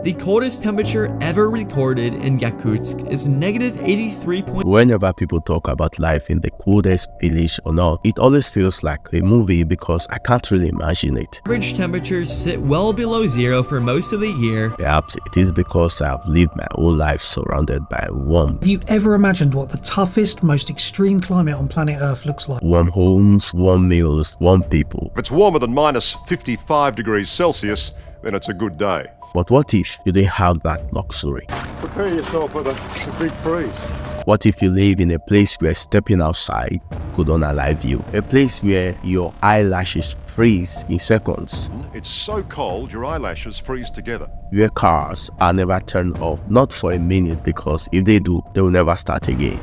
The coldest temperature ever recorded in Yakutsk is -83. Whenever people talk about life in the coldest village on earth, it always feels like a movie because I can't really imagine it. Average temperatures sit well below zero for most of the year. Perhaps it is because I've lived my whole life surrounded by warmth. Have you ever imagined what the toughest, most extreme climate on planet Earth looks like? Warm homes, warm meals, warm people. If it's warmer than -55 degrees Celsius, then it's a good day. But what if you didn't have that luxury? Prepare yourself for the big freeze. What if you live in a place where stepping outside could unalive you? A place where your eyelashes freeze in seconds. It's so cold your eyelashes freeze together. Where cars are never turned off, not for a minute, because if they do, they will never start again.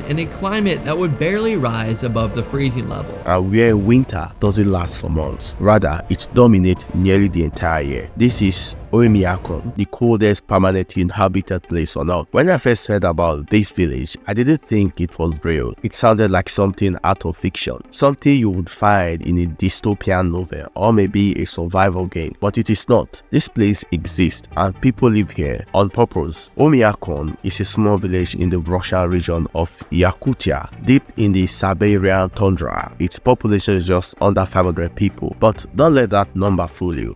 In a climate that would barely rise above the freezing level. And where winter doesn't last for months, rather it dominates nearly the entire year. This is Oymyakon, the coldest permanently inhabited place on earth. When I first heard about this village, I didn't think it was real. It sounded like something out of fiction, something you would find in a dystopian novel or maybe a survival game, but it is not. This place exists and people live here on purpose. Oymyakon is a small village in the Russian region of Yakutia, deep in the Siberian tundra. Its population is just under 500 people, but don't let that number fool you.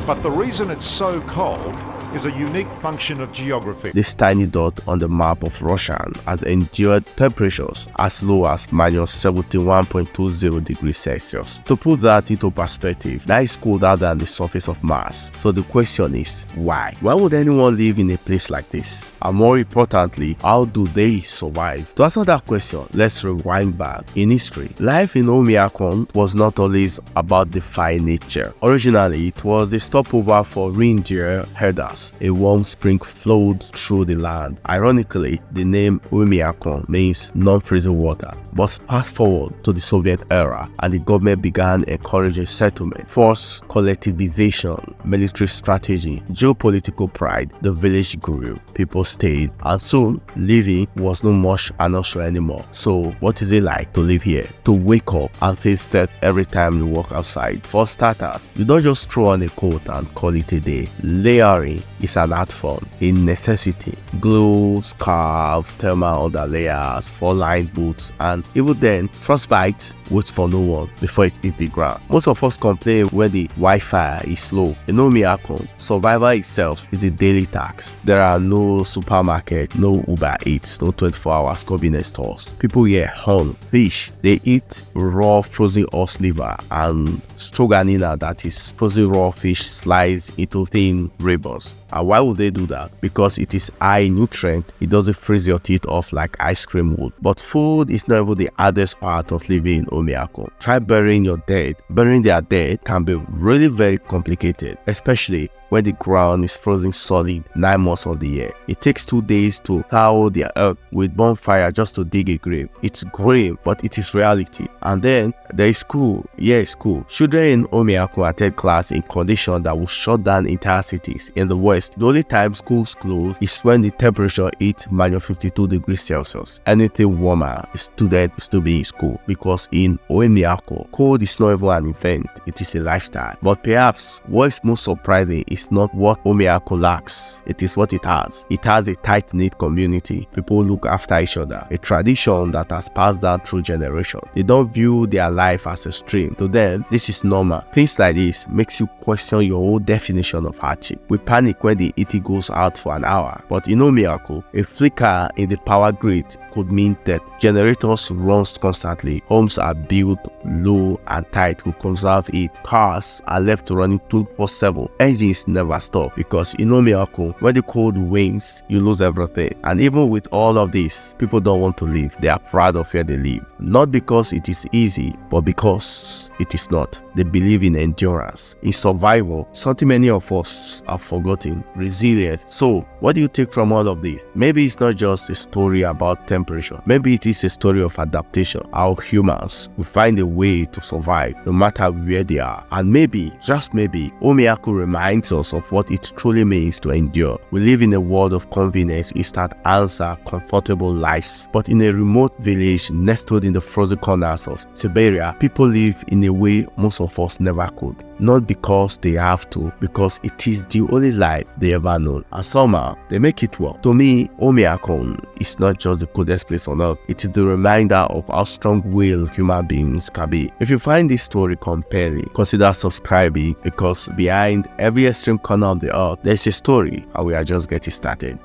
But the reason it's so cold is a unique function of geography. This tiny dot on the map of Russia has endured temperatures as low as -71.20 degrees Celsius. To put that into perspective, that is colder than the surface of Mars. So the question is, why? Why would anyone live in a place like this? And more importantly, how do they survive? To answer that question, let's rewind back in history. Life in Oymyakon was not always about defying nature. Originally, it was a stopover for reindeer herders. A warm spring flowed through the land. Ironically, the name Oymyakon means non-freezing water. But fast forward to the Soviet era and the government began encouraging settlement, forced collectivization, military strategy, geopolitical pride. The village grew, people stayed, and soon living was no much an option anymore. So what is it like to live here? To wake up and face death every time you walk outside? For starters, you don't just throw on a coat and call it a day. Layering is an art form, a necessity. Gloves, scarves, thermal underlayers, fur-lined boots, and even then, frostbite waits for no one before it hits the ground. Most of us complain when the Wi-Fi is slow. In Oymyakon, survival itself is a daily task. There are no supermarket, no Uber Eats, no 24-hour convenience stores. People here hunt, fish. They eat raw frozen horse liver and stroganina, that is frozen raw fish sliced into thin ribbons. And why would they do that? Because it is high nutrient. It doesn't freeze your teeth off like ice cream would. But food is not even the hardest part of living in Oymyakon. Try burying your dead. Burying their dead can be really very complicated, especially when the ground is frozen solid 9 months of the year. It takes 2 days to thaw the earth with bonfire just to dig a grave. It's grim, but it is reality. And then there is school. Yeah, school. Children in Oymyakon attend class in conditions that will shut down entire cities. In the West, the only time schools close is when the temperature hits -52 degrees Celsius. Anything warmer, a student is to be in school, because in Oymyakon, cold is not even an event, it is a lifestyle. But perhaps what is most surprising is not what Oymyakon lacks, it is what it has. It has a tight-knit community. People look after each other, a tradition that has passed down through generations. They don't view their life as a stream. To them, this is normal. Things like this makes you question your whole definition of hardship. We panic when the heat goes out for an hour, but in Oymyakon, a flicker in the power grid could mean that generators run constantly. Homes are built low and tight to conserve heat. Cars are left running 24/7. Engines never stop, because in Oymyakon, when the cold wins, you lose everything. And even with all of this, people don't want to leave. They are proud of where they live. Not because it is easy, but because it is not. They believe in endurance, in survival, something many of us have forgotten. Resilient. So, what do you take from all of this? Maybe it's not just a story about temperature. Maybe it is a story of adaptation. How humans will find a way to survive no matter where they are. And maybe, just maybe, Oymyakon reminds us of what it truly means to endure. We live in a world of convenience, instant answer, comfortable lives. But in a remote village nestled in the frozen corners of Siberia, people live in a way most of us never could. Not because they have to, because it is the only life they ever known. And somehow, they make it work. To me, Oymyakon is not just the coldest place on earth. It is the reminder of how strong-willed human beings can be. If you find this story compelling, consider subscribing, because behind every extreme corner of the earth, there's a story, and we are just getting started.